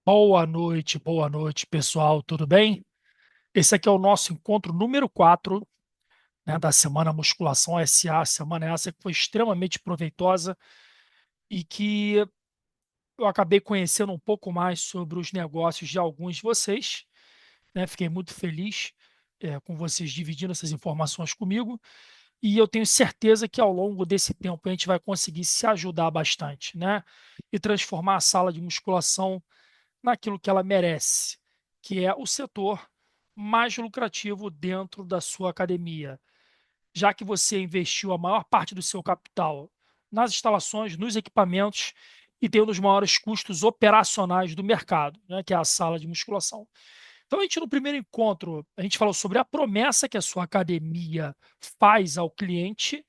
Boa noite, pessoal, tudo bem? Esse aqui é o nosso encontro número 4, né, da Semana Musculação SA, semana essa que foi extremamente proveitosa e que eu acabei conhecendo um pouco mais sobre os negócios de alguns de vocês, né? Fiquei muito feliz, com vocês dividindo essas informações comigo e eu tenho certeza que ao longo desse tempo a gente vai conseguir se ajudar bastante, né? E transformar a sala de musculação naquilo que ela merece, que é o setor mais lucrativo dentro da sua academia. Já que você investiu a maior parte do seu capital nas instalações, nos equipamentos e tem um dos maiores custos operacionais do mercado, né, que é a sala de musculação. Então, a gente no primeiro encontro, a gente falou sobre a promessa que a sua academia faz ao cliente.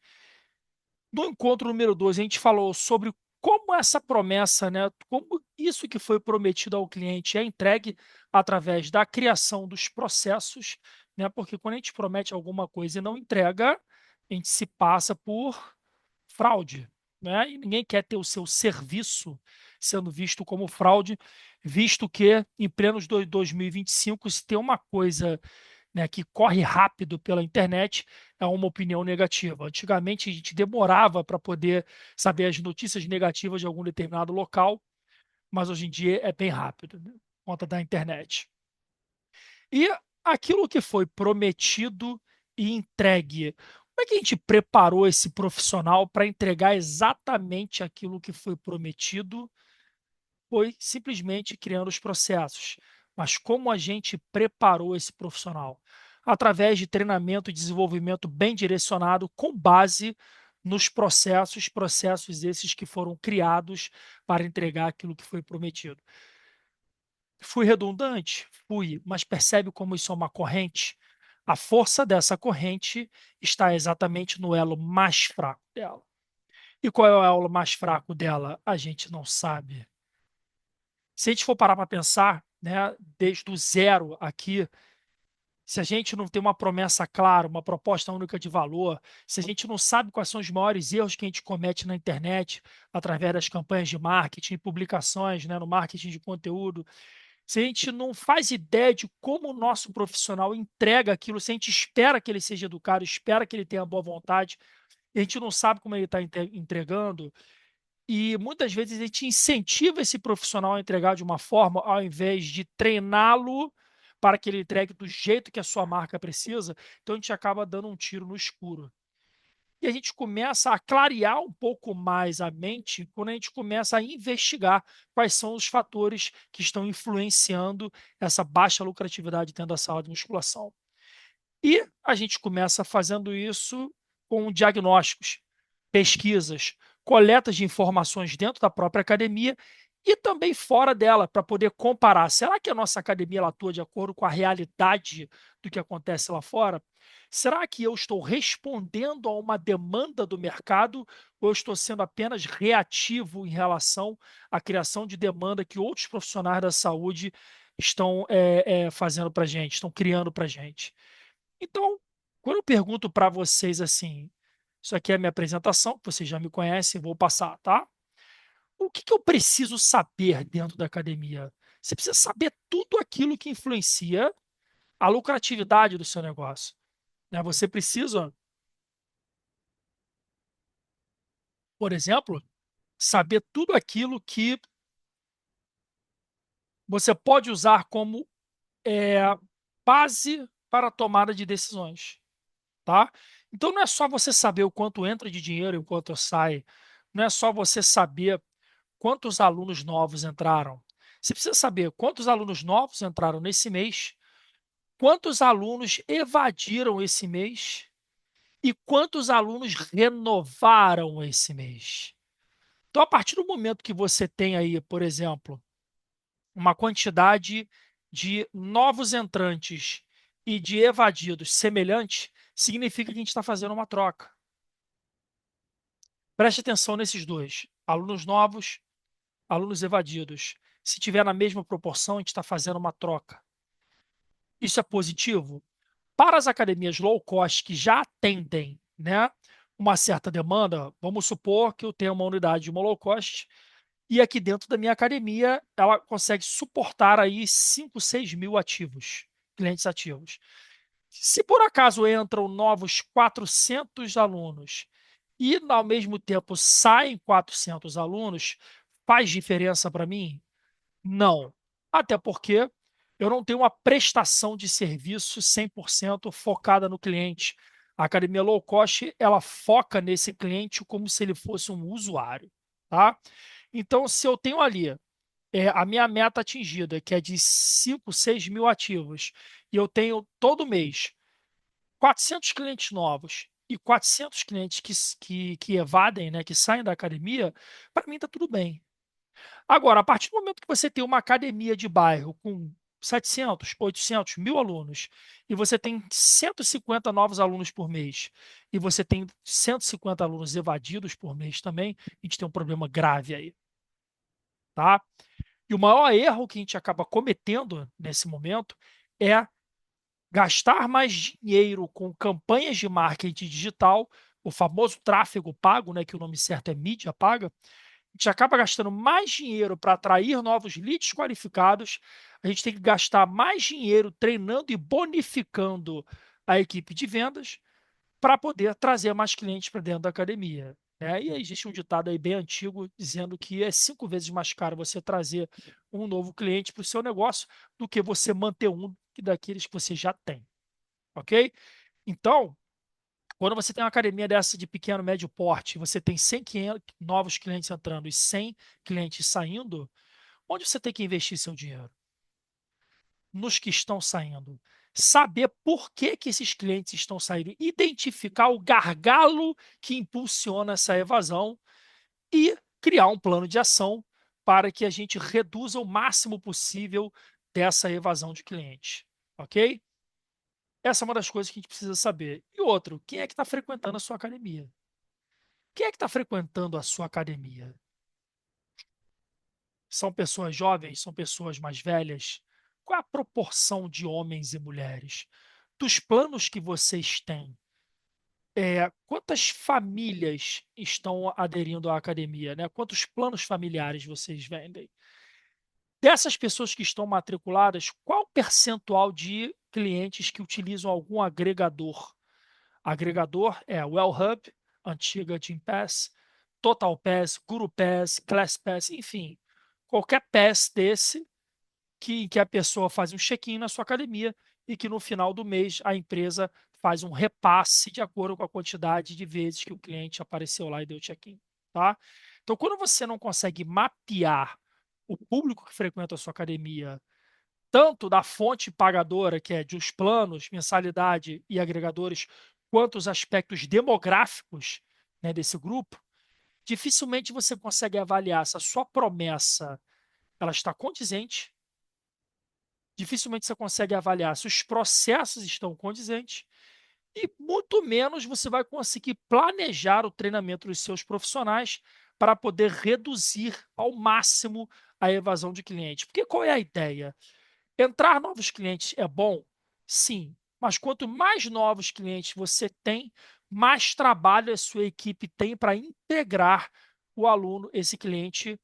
No encontro número 2 a gente falou sobre como essa promessa, né, como isso que foi prometido ao cliente é entregue através da criação dos processos, né, porque quando a gente promete alguma coisa e não entrega, a gente se passa por fraude, né, e ninguém quer ter o seu serviço sendo visto como fraude, visto que em plenos 2025, se tem uma coisa, né, que corre rápido pela internet, é uma opinião negativa. Antigamente, a gente demorava para poder saber as notícias negativas de algum determinado local, mas hoje em dia é bem rápido, né, por conta da internet. E aquilo que foi prometido e entregue, como é que a gente preparou esse profissional para entregar exatamente aquilo que foi prometido? Foi simplesmente criando os processos. Mas como a gente preparou esse profissional? Através de treinamento e desenvolvimento bem direcionado, com base nos processos, processos esses que foram criados para entregar aquilo que foi prometido. Fui redundante? Fui, mas percebe como isso é uma corrente? A força dessa corrente está exatamente no elo mais fraco dela. E qual é o elo mais fraco dela? A gente não sabe. Se a gente for parar para pensar, né, desde o zero aqui, se a gente não tem uma promessa clara, uma proposta única de valor, se a gente não sabe quais são os maiores erros que a gente comete na internet através das campanhas de marketing, publicações, né, no marketing de conteúdo, se a gente não faz ideia de como o nosso profissional entrega aquilo, se a gente espera que ele seja educado, espera que ele tenha boa vontade, e a gente não sabe como ele está entregando, e muitas vezes a gente incentiva esse profissional a entregar de uma forma, ao invés de treiná-lo para que ele entregue do jeito que a sua marca precisa, então a gente acaba dando um tiro no escuro. E a gente começa a clarear um pouco mais a mente quando a gente começa a investigar quais são os fatores que estão influenciando essa baixa lucratividade dentro da sala de musculação. E a gente começa fazendo isso com diagnósticos, pesquisas, coletas de informações dentro da própria academia e também fora dela, para poder comparar. Será que a nossa academia ela atua de acordo com a realidade do que acontece lá fora? Será que eu estou respondendo a uma demanda do mercado ou eu estou sendo apenas reativo em relação à criação de demanda que outros profissionais da saúde estão fazendo para a gente, estão criando para a gente? Então, quando eu pergunto para vocês assim, isso aqui é a minha apresentação, que vocês já me conhecem, vou passar, tá? O que eu preciso saber dentro da academia? Você precisa saber tudo aquilo que influencia a lucratividade do seu negócio, né? Você precisa, por exemplo, saber tudo aquilo que você pode usar como é, base para a tomada de decisões, tá? Então não é só você saber o quanto entra de dinheiro e o quanto sai, não é só você saber quantos alunos novos entraram. Você precisa saber quantos alunos novos entraram nesse mês, quantos alunos evadiram esse mês e quantos alunos renovaram esse mês. Então, a partir do momento que você tem aí, por exemplo, uma quantidade de novos entrantes e de evadidos semelhante, significa que a gente está fazendo uma troca. Preste atenção nesses dois: alunos novos, alunos evadidos. Se tiver na mesma proporção, a gente está fazendo uma troca. Isso é positivo? Para as academias low cost que já atendem, né, uma certa demanda, vamos supor que eu tenho uma unidade de uma low cost E aqui dentro da minha academia, ela consegue suportar aí 5, 6 mil ativos, clientes ativos. Se por acaso entram novos 400 alunos e, ao mesmo tempo, saem 400 alunos, faz diferença para mim? Não. Até porque eu não tenho uma prestação de serviço 100% focada no cliente. A academia low cost, ela foca nesse cliente como se ele fosse um usuário, tá? Então, se eu tenho ali a minha meta atingida, que é de 5, 6 mil ativos, e eu tenho todo mês 400 clientes novos e 400 clientes que evadem, né, que saem da academia, para mim está tudo bem. Agora, a partir do momento que você tem uma academia de bairro com 700, 800, 1000 alunos, e você tem 150 novos alunos por mês, e você tem 150 alunos evadidos por mês também, a gente tem um problema grave aí, tá? E o maior erro que a gente acaba cometendo nesse momento é gastar mais dinheiro com campanhas de marketing digital, o famoso tráfego pago, né, que o nome certo é mídia paga. A gente acaba gastando mais dinheiro para atrair novos leads qualificados, a gente tem que gastar mais dinheiro treinando e bonificando a equipe de vendas para poder trazer mais clientes para dentro da academia. Né? E aí existe um ditado aí bem antigo dizendo que é 5 vezes mais caro você trazer um novo cliente para o seu negócio do que você manter um daqueles que você já tem. Ok? Então, quando você tem uma academia dessa de pequeno, médio porte, você tem 100 novos clientes entrando e 100 clientes saindo, onde você tem que investir seu dinheiro? Nos que estão saindo. Saber por que esses clientes estão saindo, identificar o gargalo que impulsiona essa evasão e criar um plano de ação para que a gente reduza o máximo possível dessa evasão de clientes. Ok? Essa é uma das coisas que a gente precisa saber. E outro, quem é que está frequentando a sua academia? Quem é que está frequentando a sua academia? São pessoas jovens? São pessoas mais velhas? Qual é a proporção de homens e mulheres? Dos planos que vocês têm, quantas famílias estão aderindo à academia, né? Quantos planos familiares vocês vendem? Dessas pessoas que estão matriculadas, qual o percentual de clientes que utilizam algum agregador? Agregador é Well Hub, antiga Gympass, Total Pass, Guru Pass, Class Pass, enfim, qualquer pass desse que a pessoa faz um check-in na sua academia e que no final do mês a empresa faz um repasse de acordo com a quantidade de vezes que o cliente apareceu lá e deu check-in, tá? Então, quando você não consegue mapear o público que frequenta a sua academia, tanto da fonte pagadora, que é de os planos, mensalidade e agregadores, quanto os aspectos demográficos, né, desse grupo, dificilmente você consegue avaliar se a sua promessa ela está condizente, dificilmente você consegue avaliar se os processos estão condizentes e muito menos você vai conseguir planejar o treinamento dos seus profissionais para poder reduzir ao máximo a evasão de clientes. Porque qual é a ideia? Entrar novos clientes é bom? Sim. Mas quanto mais novos clientes você tem, mais trabalho a sua equipe tem para integrar o aluno, esse cliente,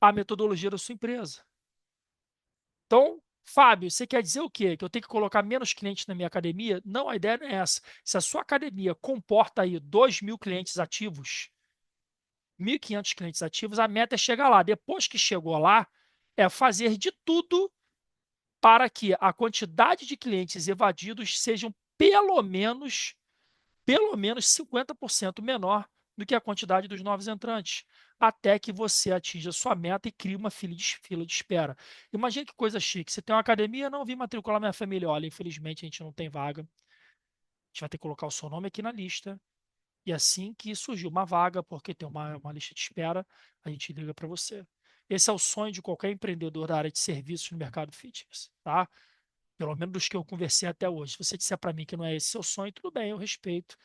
à metodologia da sua empresa. Então, Fábio, você quer dizer o quê? Que eu tenho que colocar menos clientes na minha academia? Não, a ideia não é essa. Se a sua academia comporta aí 2.000 clientes ativos, 1.500 clientes ativos, a meta é chegar lá. Depois que chegou lá, é fazer de tudo para que a quantidade de clientes evadidos sejam pelo menos 50% menor do que a quantidade dos novos entrantes, até que você atinja sua meta e crie uma fila de espera. Imagina que coisa chique. Você tem uma academia, não vim matricular minha família. Olha, infelizmente a gente não tem vaga. A gente vai ter que colocar o seu nome aqui na lista. E assim que surgir uma vaga, porque tem uma lista de espera, a gente liga para você. Esse é o sonho de qualquer empreendedor da área de serviços no mercado fitness, tá? Pelo menos dos que eu conversei até hoje. Se você disser para mim que não é esse seu sonho, tudo bem, eu respeito.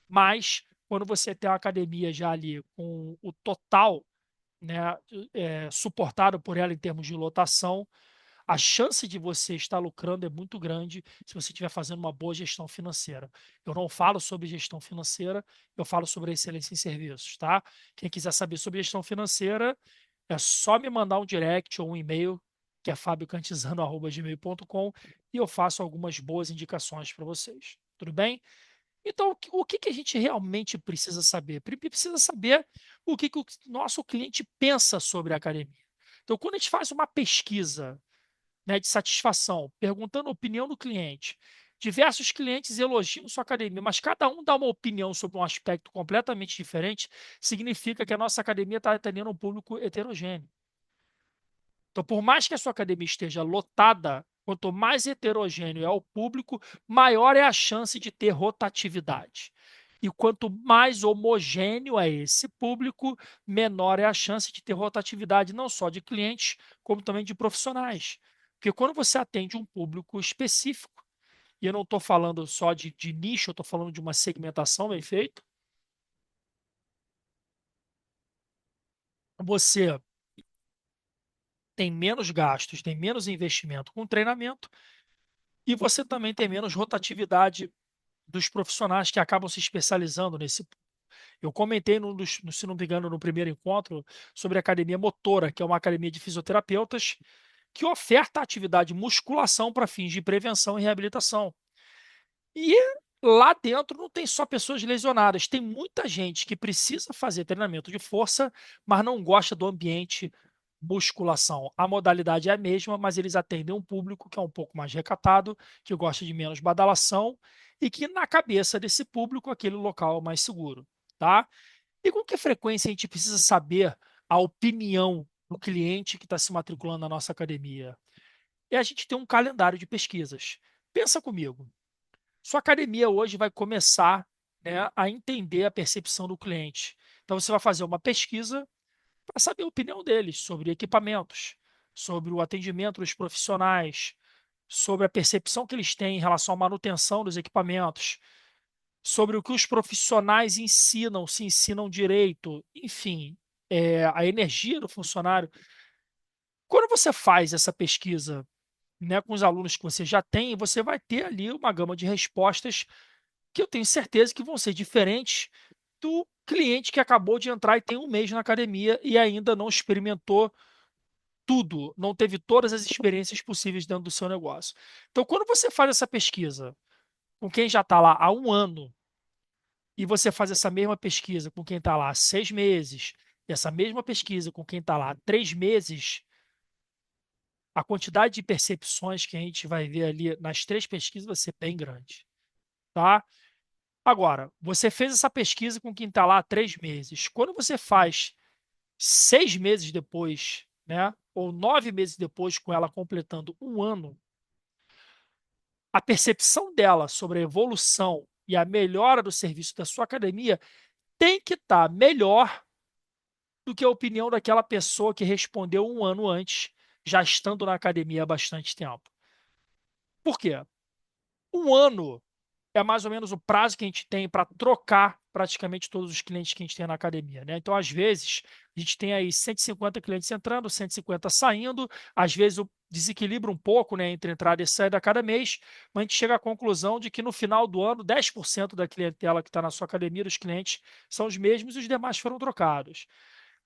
Mas quando você tem uma academia já ali com o total, né, suportado por ela em termos de lotação, a chance de você estar lucrando é muito grande se você estiver fazendo uma boa gestão financeira. Eu não falo sobre gestão financeira, eu falo sobre excelência em serviços, tá? Quem quiser saber sobre gestão financeira, é só me mandar um direct ou um e-mail, que é fabiocantizano@gmail.com, e eu faço algumas boas indicações para vocês. Tudo bem? Então, o que a gente realmente precisa saber? Precisa saber o que o nosso cliente pensa sobre a academia. Então, quando a gente faz uma pesquisa, né, de satisfação, perguntando a opinião do cliente, diversos clientes elogiam sua academia, mas cada um dá uma opinião sobre um aspecto completamente diferente, significa que a nossa academia está atendendo um público heterogêneo. Então, por mais que a sua academia esteja lotada, quanto mais heterogêneo é o público, maior é a chance de ter rotatividade. E quanto mais homogêneo é esse público, menor é a chance de ter rotatividade, não só de clientes, como também de profissionais. Porque quando você atende um público específico, e eu não estou falando só de nicho, eu estou falando de uma segmentação bem feita, você tem menos gastos, tem menos investimento com treinamento, e você também tem menos rotatividade dos profissionais que acabam se especializando nesse. Eu comentei, se não me engano, no primeiro encontro, sobre a academia motora, que é uma academia de fisioterapeutas que oferta atividade de musculação para fins de prevenção e reabilitação. E lá dentro não tem só pessoas lesionadas, tem muita gente que precisa fazer treinamento de força, mas não gosta do ambiente musculação. A modalidade é a mesma, mas eles atendem um público que é um pouco mais recatado, que gosta de menos badalação e que na cabeça desse público aquele local é mais seguro, tá? E com que frequência a gente precisa saber a opinião do cliente que está se matriculando na nossa academia? E a gente tem um calendário de pesquisas. Pensa comigo. Sua academia hoje vai começar, né, a entender a percepção do cliente. Então, você vai fazer uma pesquisa para saber a opinião deles sobre equipamentos, sobre o atendimento dos profissionais, sobre a percepção que eles têm em relação à manutenção dos equipamentos, sobre o que os profissionais ensinam, se ensinam direito, enfim, a energia do funcionário. Quando você faz essa pesquisa, né, com os alunos que você já tem, você vai ter ali uma gama de respostas que eu tenho certeza que vão ser diferentes do cliente que acabou de entrar e tem um mês na academia e ainda não experimentou tudo, não teve todas as experiências possíveis dentro do seu negócio. Então, quando você faz essa pesquisa com quem já está lá há um ano e você faz essa mesma pesquisa com quem está lá há 6 meses, e essa mesma pesquisa com quem está lá há 3 meses, a quantidade de percepções que a gente vai ver ali nas três pesquisas vai ser bem grande, tá? Agora, você fez essa pesquisa com quem está lá há 3 meses. Quando você faz 6 meses depois, né, ou 9 meses depois, com ela completando um ano, a percepção dela sobre a evolução e a melhora do serviço da sua academia tem que estar melhor do que a opinião daquela pessoa que respondeu um ano antes, já estando na academia há bastante tempo. Por quê? Um ano é mais ou menos o prazo que a gente tem para trocar praticamente todos os clientes que a gente tem na academia, né? Então, às vezes, a gente tem aí 150 clientes entrando, 150 saindo, às vezes o desequilibra um pouco, né, entre entrada e saída a cada mês, mas a gente chega à conclusão de que no final do ano, 10% da clientela que está na sua academia, dos clientes, são os mesmos e os demais foram trocados.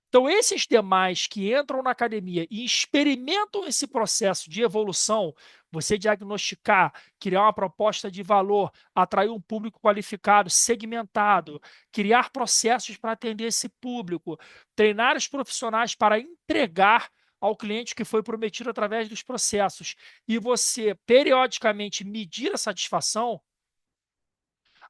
Então, esses demais que entram na academia e experimentam esse processo de evolução, você diagnosticar, criar uma proposta de valor, atrair um público qualificado, segmentado, criar processos para atender esse público, treinar os profissionais para entregar ao cliente que foi prometido através dos processos, e você periodicamente medir a satisfação.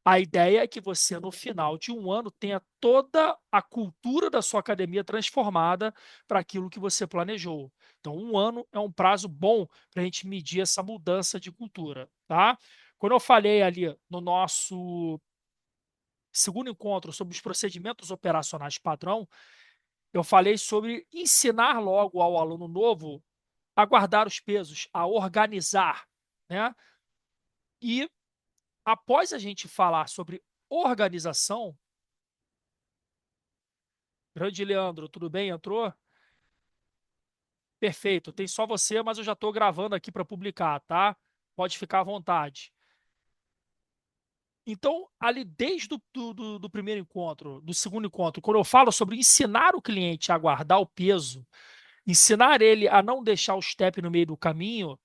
A ideia é que você, no final de um ano, tenha toda a cultura da sua academia transformada para aquilo que você planejou. Então, um ano é um prazo bom para a gente medir essa mudança de cultura, tá? Quando eu falei ali no nosso segundo encontro sobre os procedimentos operacionais padrão, eu falei sobre ensinar logo ao aluno novo a guardar os pesos, a organizar, né? E após a gente falar sobre organização, grande Leandro, tudo bem? Entrou? Perfeito. Tem só você, mas eu já estou gravando aqui para publicar, tá? Pode ficar à vontade. Então, ali desde do primeiro encontro, do segundo encontro, quando eu falo sobre ensinar o cliente a guardar o peso, ensinar ele a não deixar o step no meio do caminho,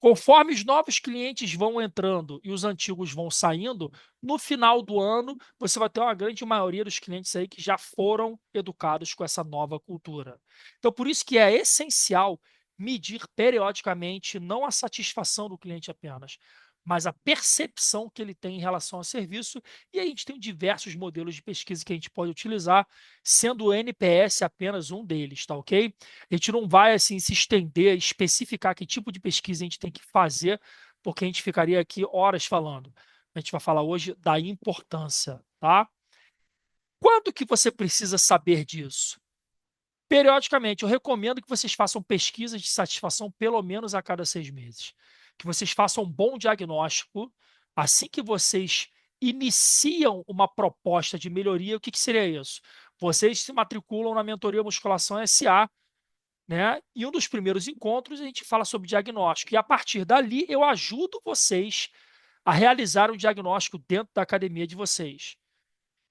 conforme os novos clientes vão entrando e os antigos vão saindo, no final do ano você vai ter uma grande maioria dos clientes aí que já foram educados com essa nova cultura. Então, por isso que é essencial medir periodicamente não a satisfação do cliente apenas, mas a percepção que ele tem em relação ao serviço. E aí a gente tem diversos modelos de pesquisa que a gente pode utilizar, sendo o NPS apenas um deles, tá ok? A gente não vai assim se estender, especificar que tipo de pesquisa a gente tem que fazer, porque a gente ficaria aqui horas falando. A gente vai falar hoje da importância, tá? Quando que você precisa saber disso? Periodicamente, eu recomendo que vocês façam pesquisas de satisfação pelo menos a cada 6 meses. Que vocês façam um bom diagnóstico assim que vocês iniciam uma proposta de melhoria. O que seria isso? Vocês se matriculam na Mentoria Musculação SA, né? E um dos primeiros encontros a gente fala sobre diagnóstico. E a partir dali eu ajudo vocês a realizar um diagnóstico dentro da academia de vocês.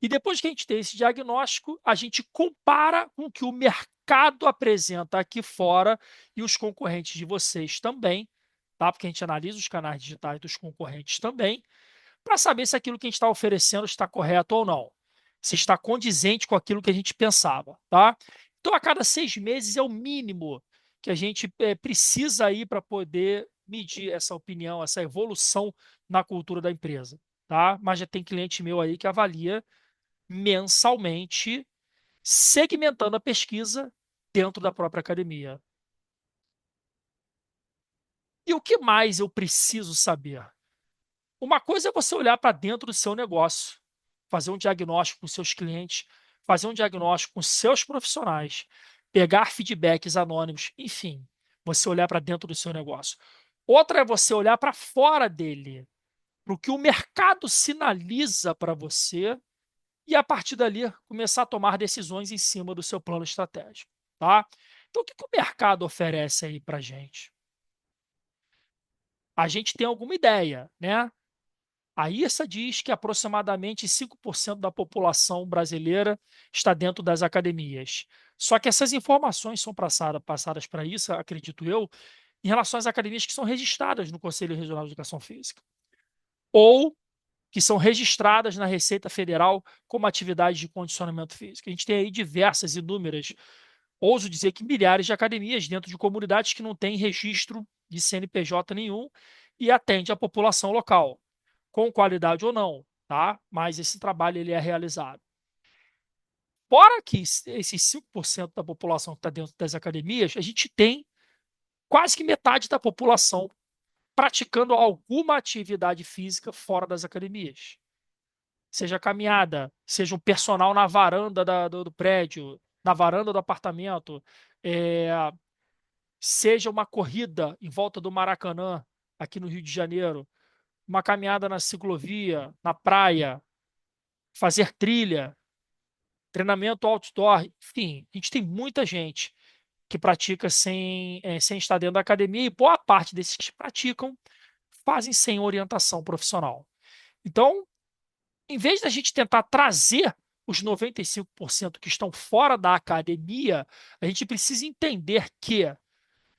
E depois que a gente tem esse diagnóstico, a gente compara com o que o mercado apresenta aqui fora e os concorrentes de vocês também, tá? Porque a gente analisa os canais digitais dos concorrentes também, para saber se aquilo que a gente está oferecendo está correto ou não, se está condizente com aquilo que a gente pensava, tá? Então, a cada 6 meses é o mínimo que a gente precisa ir para poder medir essa opinião, essa evolução na cultura da empresa, tá? Mas já tem cliente meu aí que avalia mensalmente, segmentando a pesquisa dentro da própria academia. E o que mais eu preciso saber? Uma coisa é você olhar para dentro do seu negócio, fazer um diagnóstico com seus clientes, fazer um diagnóstico com seus profissionais, pegar feedbacks anônimos, enfim, você olhar para dentro do seu negócio. Outra é você olhar para fora dele, para o que o mercado sinaliza para você e, a partir dali, começar a tomar decisões em cima do seu plano estratégico. Tá? Então, o que o mercado oferece aí para a gente? A gente tem alguma ideia, né? A IRSA diz que aproximadamente 5% da população brasileira está dentro das academias. Só que essas informações são passadas para isso, acredito eu, em relação às academias que são registradas no Conselho Regional de Educação Física, ou que são registradas na Receita Federal como atividades de condicionamento físico. A gente tem aí diversas, inúmeras, ouso dizer que milhares de academias dentro de comunidades que não têm registro de CNPJ nenhum e atende a população local, com qualidade ou não, tá? Mas esse trabalho ele é realizado. Fora que esses 5% da população que está dentro das academias, a gente tem quase que metade da população praticando alguma atividade física fora das academias. Seja caminhada, seja um personal na varanda do prédio, na varanda do apartamento, é, seja uma corrida em volta do Maracanã, aqui no Rio de Janeiro, uma caminhada na ciclovia, na praia, fazer trilha, treinamento outdoor, enfim, a gente tem muita gente que pratica sem estar dentro da academia e boa parte desses que praticam fazem sem orientação profissional. Então, em vez da gente tentar trazer os 95% que estão fora da academia, a gente precisa entender que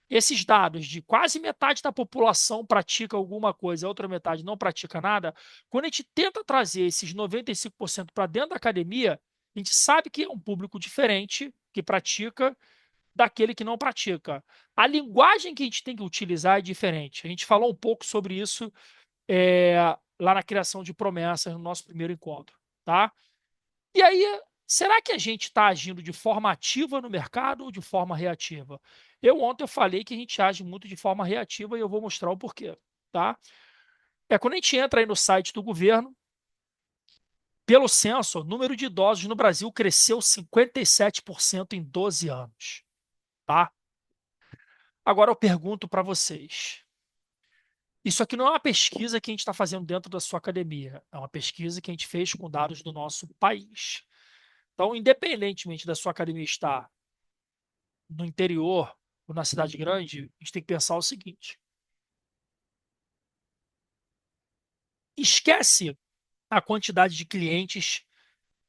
esses dados de quase metade da população pratica alguma coisa, a outra metade não pratica nada. Quando a gente tenta trazer esses 95% para dentro da academia, a gente sabe que é um público diferente que pratica daquele que não pratica. A linguagem que a gente tem que utilizar é diferente. A gente falou um pouco sobre isso é, lá na criação de promessas no nosso primeiro encontro, tá? E aí, será que a gente está agindo de forma ativa no mercado ou de forma reativa? Ontem eu falei que a gente age muito de forma reativa e eu vou mostrar o porquê, tá? Quando a gente entra aí no site do governo, pelo censo, o número de idosos no Brasil cresceu 57% em 12 anos, tá? Agora eu pergunto para vocês, isso aqui não é uma pesquisa que a gente está fazendo dentro da sua academia, é uma pesquisa que a gente fez com dados do nosso país. Então, independentemente da sua academia estar no interior ou na cidade grande, a gente tem que pensar o seguinte: Esquece a quantidade de clientes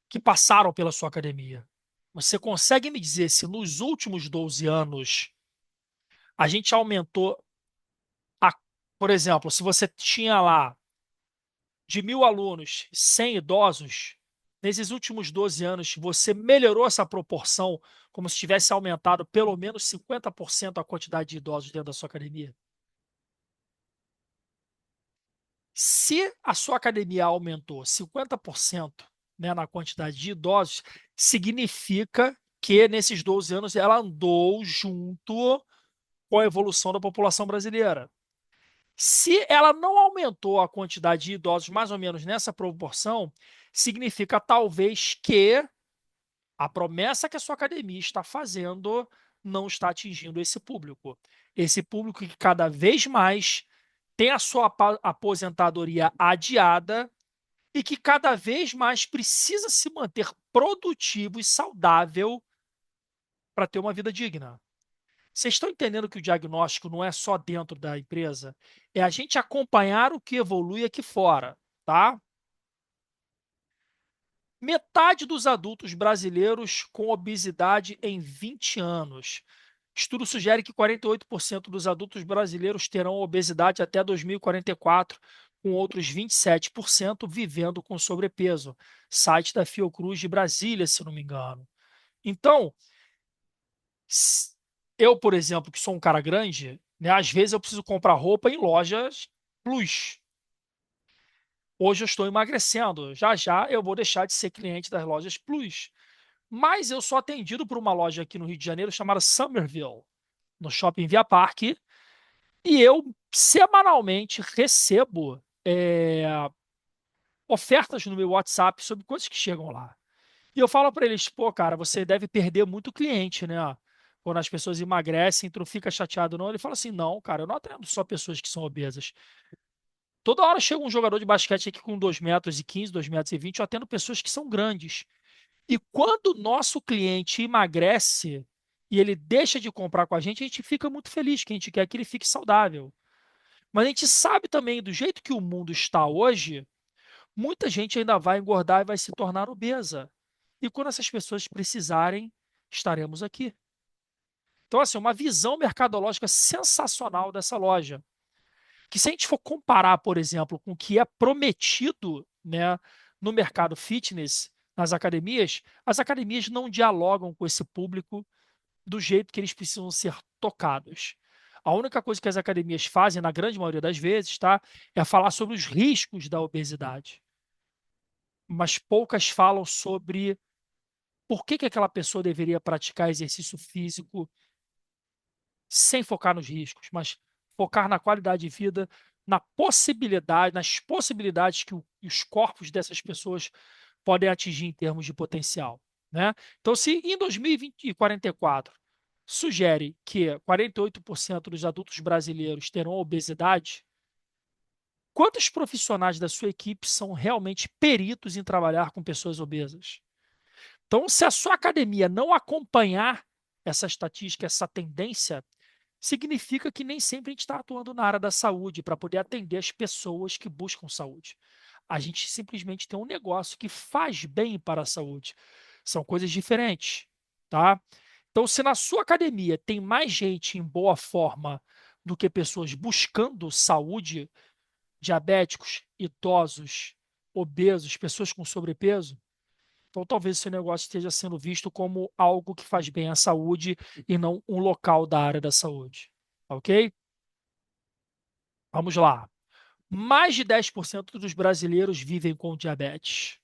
que passaram pela sua academia. Você consegue me dizer se nos últimos 12 anos a gente aumentou, a, por exemplo, se você tinha lá de 1.000 alunos, 100 idosos, nesses últimos 12 anos você melhorou essa proporção como se tivesse aumentado pelo menos 50% a quantidade de idosos dentro da sua academia? Se a sua academia aumentou 50%, né, na quantidade de idosos, significa que nesses 12 anos ela andou junto com a evolução da população brasileira. Se ela não aumentou a quantidade de idosos mais ou menos nessa proporção, significa talvez que a promessa que a sua academia está fazendo não está atingindo esse público. Esse público que cada vez mais tem a sua aposentadoria adiada e que cada vez mais precisa se manter produtivo e saudável para ter uma vida digna. Vocês estão entendendo que o diagnóstico não é só dentro da empresa? É a gente acompanhar o que evolui aqui fora, tá? Metade dos adultos brasileiros com obesidade em 20 anos. Estudo sugere que 48% dos adultos brasileiros terão obesidade até 2044, com outros 27% vivendo com sobrepeso. Site da Fiocruz de Brasília, se não me engano. Então, eu, por exemplo, que sou um cara grande, né, às vezes eu preciso comprar roupa em lojas plus. Hoje eu estou emagrecendo. Já já eu vou deixar de ser cliente das lojas plus. Mas eu sou atendido por uma loja aqui no Rio de Janeiro chamada Somerville, no Shopping Via Parque, e eu semanalmente recebo ofertas no meu WhatsApp sobre coisas que chegam lá. E eu falo para eles, pô, cara, você deve perder muito cliente, né? Quando as pessoas emagrecem, tu não fica chateado, não. Ele fala assim: não, cara, eu não atendo só pessoas que são obesas. Toda hora chega um jogador de basquete aqui com 2,15 m, 2,20 m, eu atendo pessoas que são grandes. E quando o nosso cliente emagrece e ele deixa de comprar com a gente fica muito feliz, que a gente quer que ele fique saudável. Mas a gente sabe também, do jeito que o mundo está hoje, muita gente ainda vai engordar e vai se tornar obesa. E quando essas pessoas precisarem, estaremos aqui. Então, assim, uma visão mercadológica sensacional dessa loja. Que se a gente for comparar, por exemplo, com o que é prometido, né, no mercado fitness, nas academias, as academias não dialogam com esse público do jeito que eles precisam ser tocados. A única coisa que as academias fazem, na grande maioria das vezes, tá, é falar sobre os riscos da obesidade. Mas poucas falam sobre por que aquela pessoa deveria praticar exercício físico sem focar nos riscos, mas focar na qualidade de vida, na possibilidade, nas possibilidades que os corpos dessas pessoas podem atingir em termos de potencial, né? Então, se em 2044 sugere que 48% dos adultos brasileiros terão obesidade, quantos profissionais da sua equipe são realmente peritos em trabalhar com pessoas obesas? Então, se a sua academia não acompanhar essa estatística, essa tendência, significa que nem sempre a gente está atuando na área da saúde para poder atender as pessoas que buscam saúde. A gente simplesmente tem um negócio que faz bem para a saúde. São coisas diferentes, tá? Então, se na sua academia tem mais gente em boa forma do que pessoas buscando saúde, diabéticos, idosos, obesos, pessoas com sobrepeso, então talvez seu negócio esteja sendo visto como algo que faz bem à saúde e não um local da área da saúde. Ok? Vamos lá. Mais de 10% dos brasileiros vivem com diabetes.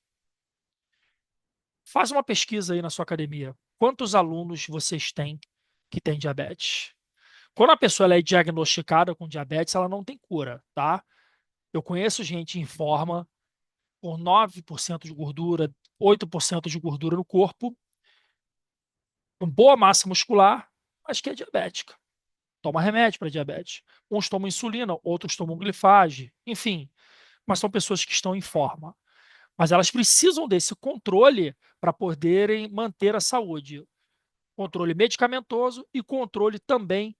Faz uma pesquisa aí na sua academia. Quantos alunos vocês têm que têm diabetes? Quando a pessoa ela é diagnosticada com diabetes, ela não tem cura, tá? Eu conheço gente em forma, com 9% de gordura, 8% de gordura no corpo, com boa massa muscular, mas que é diabética. Toma remédio para diabetes. Uns tomam insulina, outros tomam glifage, enfim. Mas são pessoas que estão em forma. Mas elas precisam desse controle para poderem manter a saúde. Controle medicamentoso e controle também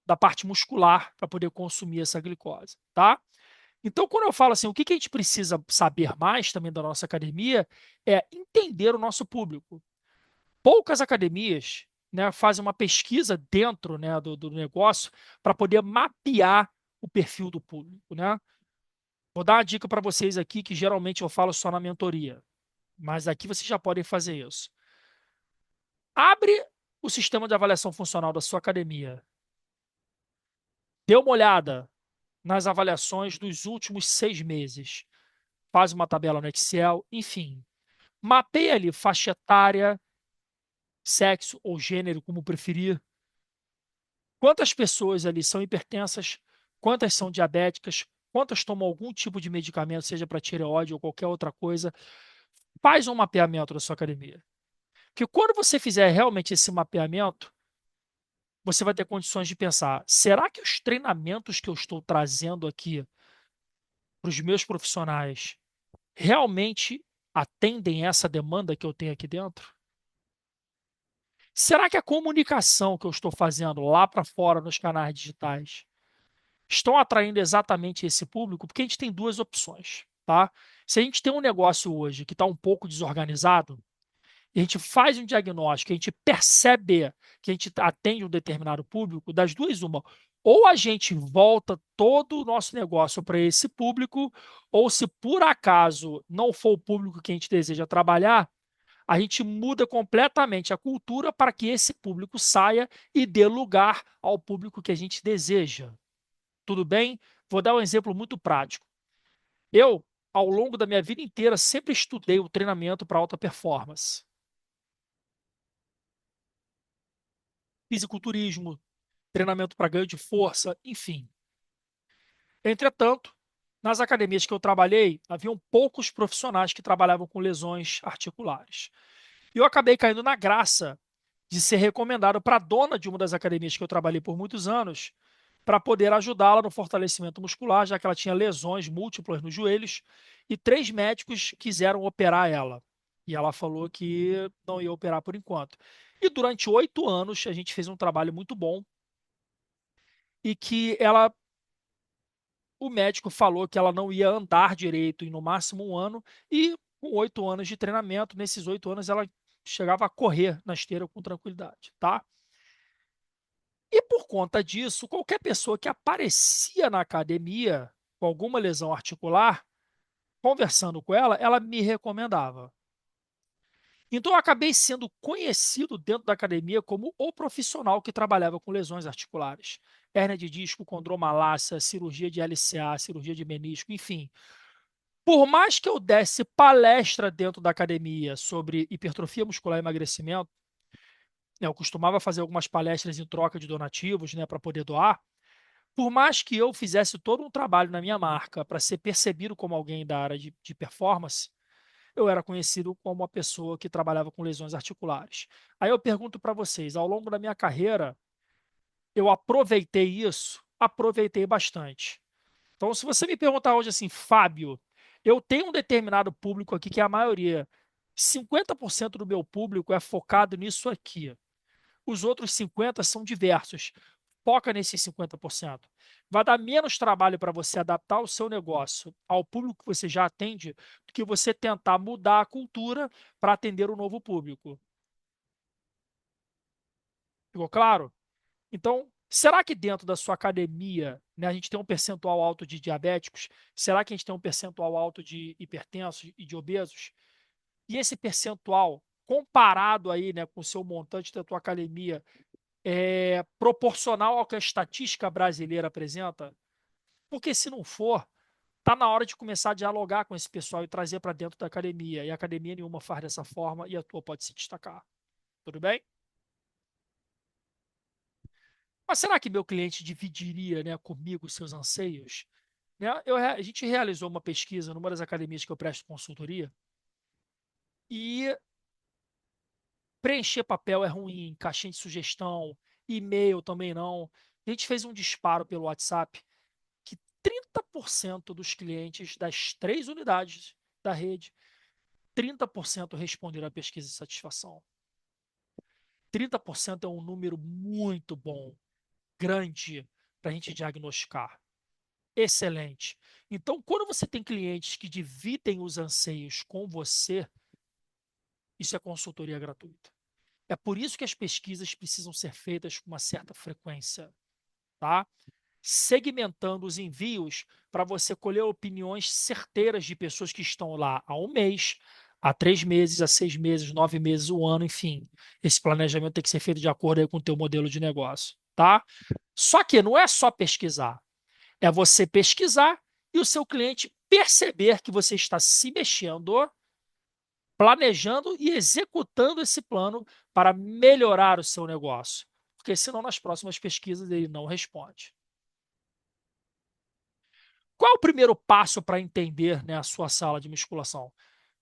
da parte muscular para poder consumir essa glicose, tá? Então, quando eu falo assim, o que que a gente precisa saber mais também da nossa academia é entender o nosso público. Poucas academias, né, fazem uma pesquisa dentro, né, do negócio para poder mapear o perfil do público, né? Vou dar uma dica para vocês aqui que geralmente eu falo só na mentoria, mas aqui vocês já podem fazer isso. Abre o sistema de avaliação funcional da sua academia. Dê uma olhada nas avaliações dos últimos 6 meses. Faz uma tabela no Excel, enfim. Mapeia ali faixa etária, sexo ou gênero, como preferir. Quantas pessoas ali são hipertensas? Quantas são diabéticas? Quantas tomam algum tipo de medicamento, seja para tireoide ou qualquer outra coisa? Faz um mapeamento da sua academia. Que quando você fizer realmente esse mapeamento, você vai ter condições de pensar: será que os treinamentos que eu estou trazendo aqui para os meus profissionais realmente atendem essa demanda que eu tenho aqui dentro? Será que a comunicação que eu estou fazendo lá para fora nos canais digitais estão atraindo exatamente esse público? Porque a gente tem duas opções, tá? Se a gente tem um negócio hoje que está um pouco desorganizado, e a gente faz um diagnóstico, a gente percebe que a gente atende um determinado público, das duas, uma. Ou a gente volta todo o nosso negócio para esse público, ou se por acaso não for o público que a gente deseja trabalhar, a gente muda completamente a cultura para que esse público saia e dê lugar ao público que a gente deseja. Tudo bem? Vou dar um exemplo muito prático. Eu, ao longo da minha vida inteira, sempre estudei o treinamento para alta performance. Fisiculturismo, treinamento para ganho de força, enfim. Entretanto, nas academias que eu trabalhei, haviam poucos profissionais que trabalhavam com lesões articulares. E eu acabei caindo na graça de ser recomendado para a dona de uma das academias que eu trabalhei por muitos anos, para poder ajudá-la no fortalecimento muscular, já que ela tinha lesões múltiplas nos joelhos, e 3 médicos quiseram operar ela. E ela falou que não ia operar por enquanto. E durante 8 anos a gente fez um trabalho muito bom e que o médico falou que ela não ia andar direito em no máximo um ano, e com 8 anos de treinamento, nesses 8 anos ela chegava a correr na esteira com tranquilidade, tá? E por conta disso, qualquer pessoa que aparecia na academia com alguma lesão articular, conversando com ela, ela me recomendava. Então eu acabei sendo conhecido dentro da academia como o profissional que trabalhava com lesões articulares. Hérnia de disco, condromalácia, cirurgia de LCA, cirurgia de menisco, enfim. Por mais que eu desse palestra dentro da academia sobre hipertrofia muscular e emagrecimento, né, eu costumava fazer algumas palestras em troca de donativos, né, para poder doar. Por mais que eu fizesse todo um trabalho na minha marca para ser percebido como alguém da área de performance, eu era conhecido como uma pessoa que trabalhava com lesões articulares. Aí eu pergunto para vocês, ao longo da minha carreira, eu aproveitei isso? Aproveitei bastante. Então, se você me perguntar hoje assim, Fábio, eu tenho um determinado público aqui que é a maioria. 50% do meu público é focado nisso aqui. Os outros 50% são diversos. Foca nesses 50%. Vai dar menos trabalho para você adaptar o seu negócio ao público que você já atende do que você tentar mudar a cultura para atender o novo público. Ficou claro? Então, será que dentro da sua academia, né, a gente tem um percentual alto de diabéticos? Será que a gente tem um percentual alto de hipertensos e de obesos? E esse percentual, comparado aí, né, com o seu montante da tua academia, é proporcional ao que a estatística brasileira apresenta? Porque se não for, tá na hora de começar a dialogar com esse pessoal e trazer para dentro da academia. E a academia nenhuma faz dessa forma e a tua pode se destacar. Tudo bem? Mas será que meu cliente dividiria, né, comigo seus anseios? Né? A gente realizou uma pesquisa numa das academias que eu presto consultoria e preencher papel é ruim, caixinha de sugestão, e-mail também não. A gente fez um disparo pelo WhatsApp que 30% dos clientes das 3 unidades da rede, 30% responderam à pesquisa de satisfação. 30% é um número muito bom, grande, para a gente diagnosticar. Excelente. Então, quando você tem clientes que dividem os anseios com você, isso é consultoria gratuita. É por isso que as pesquisas precisam ser feitas com uma certa frequência, tá? Segmentando os envios para você colher opiniões certeiras de pessoas que estão lá há um mês, há 3 meses, há 6 meses, 9 meses, um ano, enfim. Esse planejamento tem que ser feito de acordo aí com o teu modelo de negócio, tá? Só que não é só pesquisar, é você pesquisar e o seu cliente perceber que você está se mexendo, planejando e executando esse plano para melhorar o seu negócio. Porque senão nas próximas pesquisas ele não responde. Qual é o primeiro passo para entender, né, a sua sala de musculação?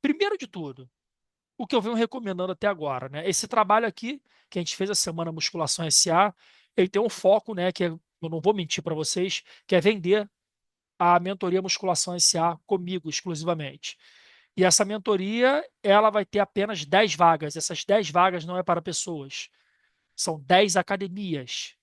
Primeiro de tudo, o que eu venho recomendando até agora, né? Esse trabalho aqui, que a gente fez a Semana Musculação SA, ele tem um foco, né, que é, eu não vou mentir para vocês, que é vender a mentoria Musculação SA comigo exclusivamente. E essa mentoria, ela vai ter apenas 10 vagas. Essas 10 vagas não é para pessoas, são 10 academias.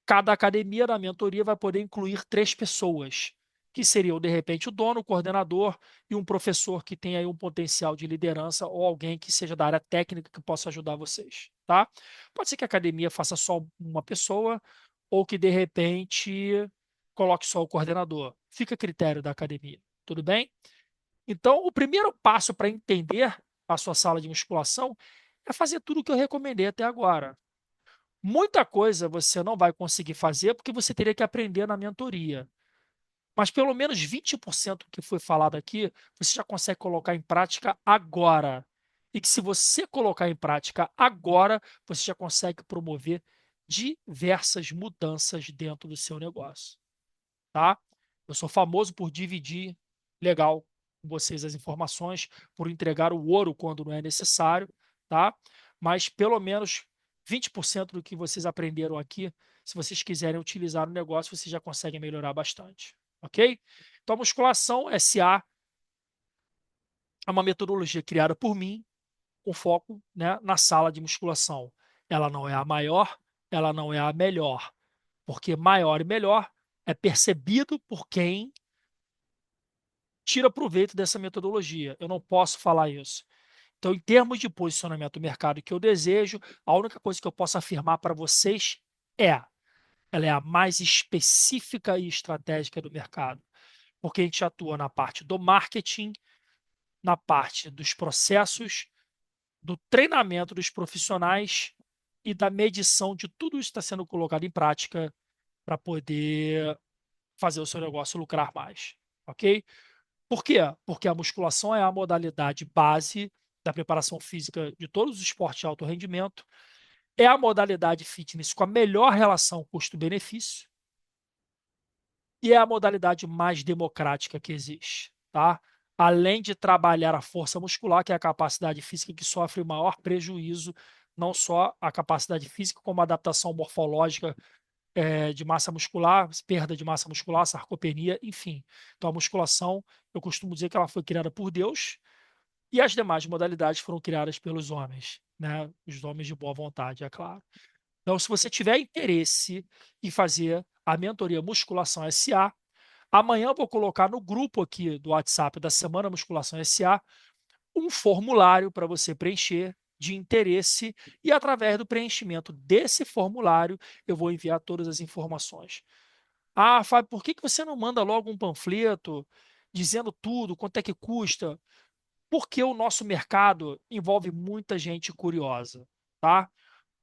Cada academia da mentoria vai poder incluir 3 pessoas, que seriam, de repente, o dono, o coordenador e um professor que tem aí um potencial de liderança ou alguém que seja da área técnica que possa ajudar vocês, tá? Pode ser que a academia faça só uma pessoa ou que, de repente, coloque só o coordenador. Fica a critério da academia, tudo bem? Então, o primeiro passo para entender a sua sala de musculação é fazer tudo o que eu recomendei até agora. Muita coisa você não vai conseguir fazer porque você teria que aprender na mentoria. Mas pelo menos 20% do que foi falado aqui, você já consegue colocar em prática agora. E que se você colocar em prática agora, você já consegue promover diversas mudanças dentro do seu negócio, tá? Eu sou famoso por dividir legal com vocês as informações, por entregar o ouro quando não é necessário, tá? Mas pelo menos 20% do que vocês aprenderam aqui, se vocês quiserem utilizar no negócio, vocês já conseguem melhorar bastante, ok? Então, a musculação SA é uma metodologia criada por mim, com foco, né, na sala de musculação. Ela não é a maior, ela não é a melhor, porque maior e melhor é percebido por quem tira proveito dessa metodologia. Eu não posso falar isso. Então, em termos de posicionamento do mercado que eu desejo, a única coisa que eu posso afirmar para vocês é: ela é a mais específica e estratégica do mercado, porque a gente atua na parte do marketing, na parte dos processos, do treinamento dos profissionais e da medição de tudo isso que está sendo colocado em prática para poder fazer o seu negócio lucrar mais, ok? Por quê? Porque a musculação é a modalidade base da preparação física de todos os esportes de alto rendimento, é a modalidade fitness com a melhor relação custo-benefício e é a modalidade mais democrática que existe, tá? Além de trabalhar a força muscular, que é a capacidade física que sofre o maior prejuízo, não só a capacidade física, como a adaptação morfológica de massa muscular, perda de massa muscular, sarcopenia, enfim. Então, a musculação, eu costumo dizer que ela foi criada por Deus e as demais modalidades foram criadas pelos homens, né? Os homens de boa vontade, é claro. Então, se você tiver interesse em fazer a mentoria Musculação SA, amanhã eu vou colocar no grupo aqui do WhatsApp da Semana Musculação SA um formulário para você preencher de interesse e através do preenchimento desse formulário eu vou enviar todas as informações. Ah, Fábio, por que você não manda logo um panfleto dizendo tudo, quanto é que custa? Porque o nosso mercado envolve muita gente curiosa, tá?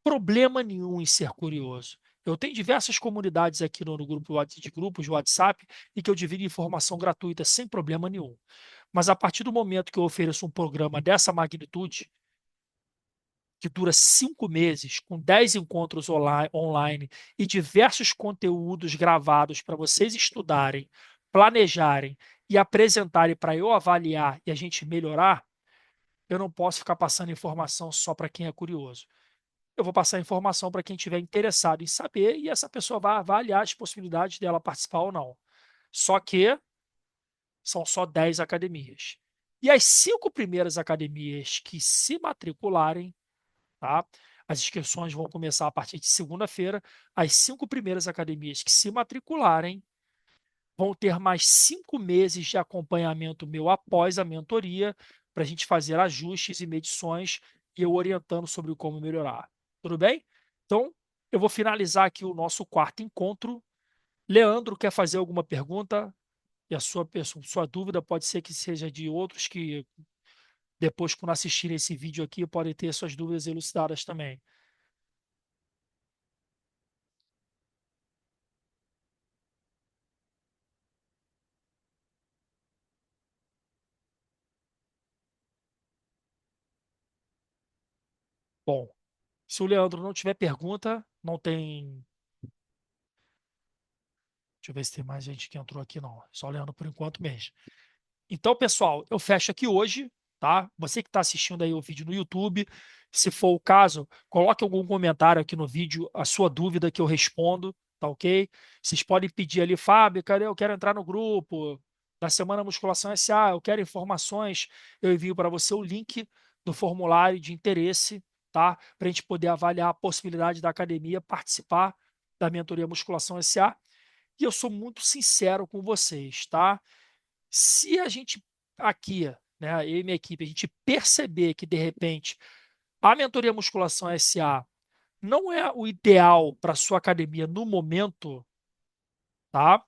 Problema nenhum em ser curioso. Eu tenho diversas comunidades aqui no grupo de grupos de WhatsApp e que eu divido informação gratuita sem problema nenhum. Mas a partir do momento que eu ofereço um programa dessa magnitude, que dura 5 meses, com 10 encontros online e diversos conteúdos gravados para vocês estudarem, planejarem e apresentarem para eu avaliar e a gente melhorar, eu não posso ficar passando informação só para quem é curioso. Eu vou passar informação para quem estiver interessado em saber e essa pessoa vai avaliar as possibilidades dela participar ou não. Só que são só 10 academias. E as 5 primeiras academias que se matricularem, tá? As inscrições vão começar a partir de segunda-feira. As 5 primeiras academias que se matricularem, vão ter mais 5 meses de acompanhamento meu após a mentoria, para a gente fazer ajustes e medições e eu orientando sobre como melhorar. Tudo bem? Então, eu vou finalizar aqui o nosso quarto encontro. Leandro, quer fazer alguma pergunta? E a sua dúvida pode ser que seja de outros que, depois, quando assistirem esse vídeo aqui, podem ter suas dúvidas elucidadas também. Bom, se o Leandro não tiver pergunta, não tem. Deixa eu ver se tem mais gente que entrou aqui, não. Só o Leandro por enquanto mesmo. Então, pessoal, eu fecho aqui hoje, tá? Você que está assistindo aí o vídeo no YouTube, se for o caso, coloque algum comentário aqui no vídeo, a sua dúvida que eu respondo, tá ok? Vocês podem pedir ali, Fábio, cadê? Eu quero entrar no grupo da Semana Musculação SA, eu quero informações, eu envio para você o link do formulário de interesse, tá? Para a gente poder avaliar a possibilidade da academia participar da mentoria Musculação SA. E eu sou muito sincero com vocês, tá? Se a gente aqui, né, eu e minha equipe, a gente perceber que de repente a mentoria musculação SA não é o ideal para sua academia no momento, tá?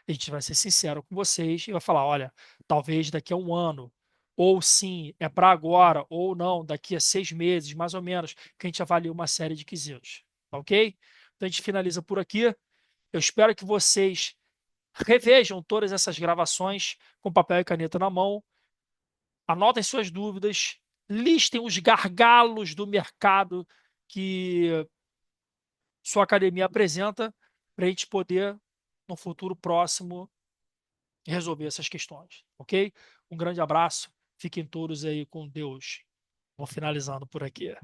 A gente vai ser sincero com vocês e vai falar, olha, talvez daqui a um ano, ou sim, é para agora, ou não, daqui a 6 meses, mais ou menos, que a gente avalie uma série de quesitos, tá ok? Então a gente finaliza por aqui. Eu espero que vocês revejam todas essas gravações com papel e caneta na mão. Anotem suas dúvidas, listem os gargalos do mercado que sua academia apresenta para a gente poder, no futuro próximo, resolver essas questões, ok? Um grande abraço, fiquem todos aí com Deus. Vou finalizando por aqui.